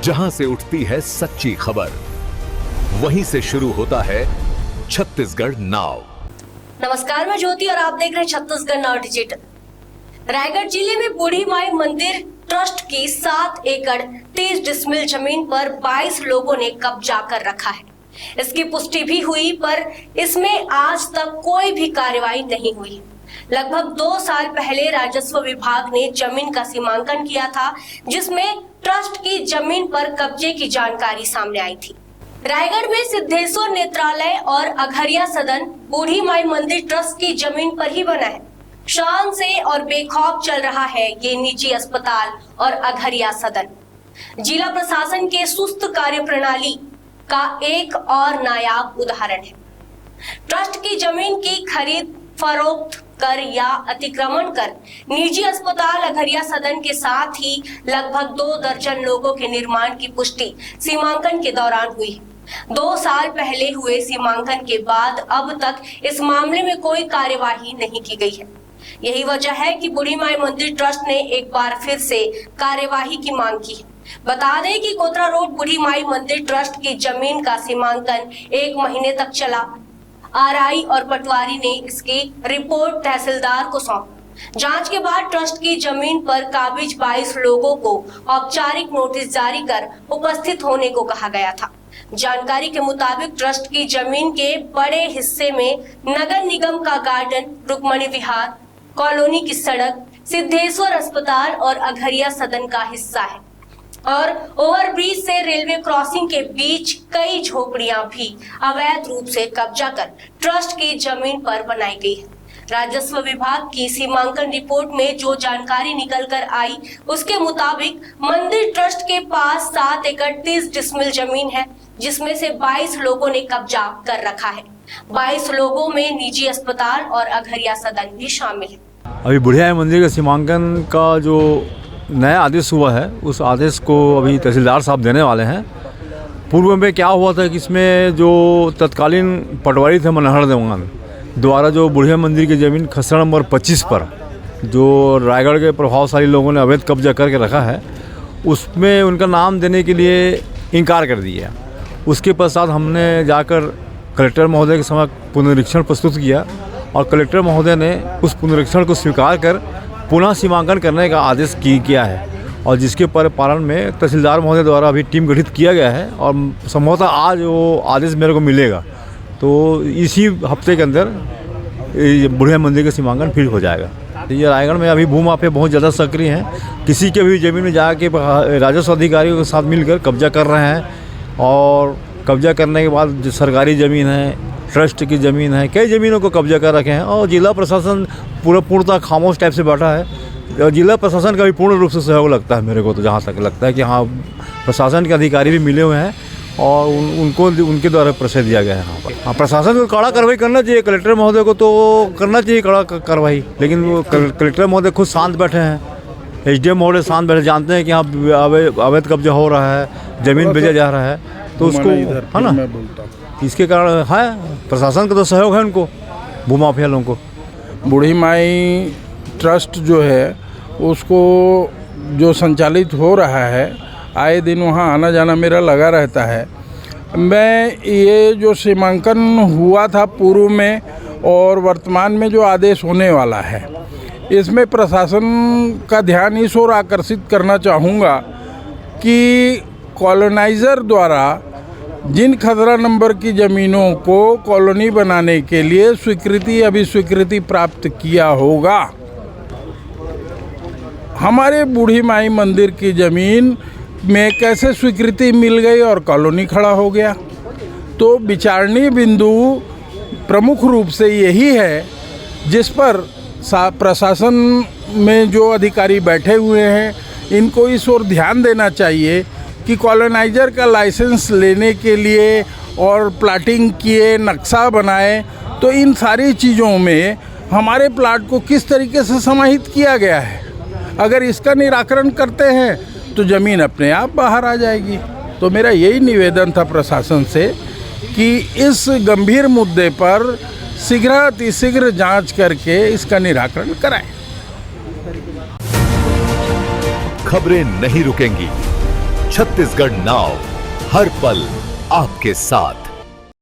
जहां से उठती है सच्ची खबर, वहीं से शुरू होता है छत्तीसगढ़ नाउ। नमस्कार, मैं ज्योति और आप देख रहे हैं छत्तीसगढ़ नाउ डिजिटल। रायगढ़ जिले में बूढ़ी माई मंदिर ट्रस्ट की 7 एकड़ 30 डिसमिल जमीन पर 22 लोगों ने कब्जा कर रखा है। इसकी पुष्टि भी हुई, पर इसमें आज तक कोई भी कार्रवाई नहीं हुई। लगभग 2 साल पहले राजस्व विभाग ने जमीन का सीमांकन किया था, जिसमें ट्रस्ट की जमीन पर कब्जे की जानकारी सामने आई थी। रायगढ़ में सिद्धेश्वर नेत्रालय और अघरिया सदन बूढ़ी माई मंदिर ट्रस्ट की जमीन पर ही बना है। शान से और बेखौफ चल रहा है ये निजी अस्पताल और अघरिया सदन। जिला प्रशासन के सुस्त कार्य प्रणाली का एक और नायाब उदाहरण है। ट्रस्ट की जमीन की खरीद फरोख्त कर या अतिक्रमण कर निजी अस्पताल अघरिया सदन के साथ ही लगभग 2 दर्जन लोगों के निर्माण की पुष्टि सीमांकन के दौरान हुई है। 2 साल पहले हुए सीमांकन के बाद अब तक इस मामले में कोई कार्यवाही नहीं की गई है। यही वजह है कि बूढ़ी माई मंदिर ट्रस्ट ने एक बार फिर से कार्यवाही की मांग की है। बता दें कि कोतरा रोड बूढ़ी माई मंदिर ट्रस्ट की जमीन का सीमांकन 1 महीने तक चला। आरआई और पटवारी ने इसकी रिपोर्ट तहसीलदार को सौंपी। जांच के बाद ट्रस्ट की जमीन पर काबिज 22 लोगों को औपचारिक नोटिस जारी कर उपस्थित होने को कहा गया था। जानकारी के मुताबिक ट्रस्ट की जमीन के बड़े हिस्से में नगर निगम का गार्डन, रुक्मणी विहार, कॉलोनी की सड़क, सिद्धेश्वर अस्पताल और अघरिया सदन का हिस्सा है और ओवरब्रिज से रेलवे क्रॉसिंग के बीच कई झोपड़ियां भी अवैध रूप से कब्जा कर ट्रस्ट की जमीन पर बनाई गई है। राजस्व विभाग की सीमांकन रिपोर्ट में जो जानकारी निकल कर आई, उसके मुताबिक मंदिर ट्रस्ट के पास 7 एकड़ 30 डिसमिल जमीन है, जिसमें से 22 लोगों ने कब्जा कर रखा है। 22 लोगों में निजी अस्पताल और अघरिया सदन भी शामिल है। अभी बूढ़ी माई मंदिर के सीमांकन का जो नया आदेश हुआ है, उस आदेश को अभी तहसीलदार साहब देने वाले हैं। पूर्व में क्या हुआ था कि इसमें जो तत्कालीन पटवारी थे मनोहर देवान द्वारा जो बूढ़ी माई मंदिर की ज़मीन खसरा नंबर 25 पर जो रायगढ़ के प्रभावशाली लोगों ने अवैध कब्जा करके रखा है, उसमें उनका नाम देने के लिए इनकार कर दिया। उसके पश्चात हमने जाकर कलेक्टर महोदय के समक्ष पुनरीक्षण प्रस्तुत किया और कलेक्टर महोदय ने उस पुनरीक्षण को स्वीकार कर पुनः सीमांकन करने का आदेश किया है और जिसके पालन में तहसीलदार महोदय द्वारा अभी टीम गठित किया गया है और संभवतः आज वो आदेश मेरे को मिलेगा। तो इसी हफ्ते के अंदर बूढ़ी माई मंदिर का सीमांकन फिर हो जाएगा। ये रायगढ़ में अभी भूमाफिया बहुत ज़्यादा सक्रिय हैं। किसी के भी ज़मीन में जाके राजस्व अधिकारियों के साथ मिलकर कब्जा कर रहे हैं और कब्जा करने के बाद जो सरकारी ज़मीन है, ट्रस्ट की ज़मीन है, कई ज़मीनों को कब्जा कर रखे हैं और जिला प्रशासन पूर्णतः खामोश टाइप से बैठा है। और जिला प्रशासन का भी पूर्ण रूप से सहयोग लगता है मेरे को, तो जहाँ तक लगता है कि हाँ, प्रशासन के अधिकारी भी मिले हुए हैं और उनके द्वारा प्रेशर दिया गया है यहाँ पर। हाँ, प्रशासन को कड़ा कार्रवाई करना चाहिए। कलेक्टर महोदय को तो करना चाहिए कड़ा कार्रवाई, लेकिन वो कलेक्टर महोदय खुद शांत बैठे हैं। एसडीएम महोदय शांत बैठे, जानते हैं कि यहाँ अवैध कब्जा हो रहा है, ज़मीन बेचा जा रहा है, तो उसको है ना, इसके कारण है प्रशासन का तो सहयोग है उनको, भूमाफिया लोगों को। बूढ़ी माई ट्रस्ट जो है उसको जो संचालित हो रहा है, आए दिन वहाँ आना जाना मेरा लगा रहता है। मैं ये जो सीमांकन हुआ था पूर्व में और वर्तमान में जो आदेश होने वाला है, इसमें प्रशासन का ध्यान इस ओर आकर्षित करना चाहूँगा कि कॉलोनाइज़र द्वारा जिन खसरा नंबर की ज़मीनों को कॉलोनी बनाने के लिए स्वीकृति प्राप्त किया होगा, हमारे बूढ़ी माई मंदिर की ज़मीन में कैसे स्वीकृति मिल गई और कॉलोनी खड़ा हो गया। तो विचारणीय बिंदु प्रमुख रूप से यही है, जिस पर प्रशासन में जो अधिकारी बैठे हुए हैं, इनको इस ओर ध्यान देना चाहिए कि कॉलोनाइज़र का लाइसेंस लेने के लिए और प्लाटिंग किए, नक्शा बनाए, तो इन सारी चीज़ों में हमारे प्लाट को किस तरीके से समाहित किया गया है, अगर इसका निराकरण करते हैं तो ज़मीन अपने आप बाहर आ जाएगी। तो मेरा यही निवेदन था प्रशासन से कि इस गंभीर मुद्दे पर शीघ्र जांच करके इसका निराकरण कराएं। खबरें नहीं रुकेंगी, छत्तीसगढ़ नाव, हर पल आपके साथ।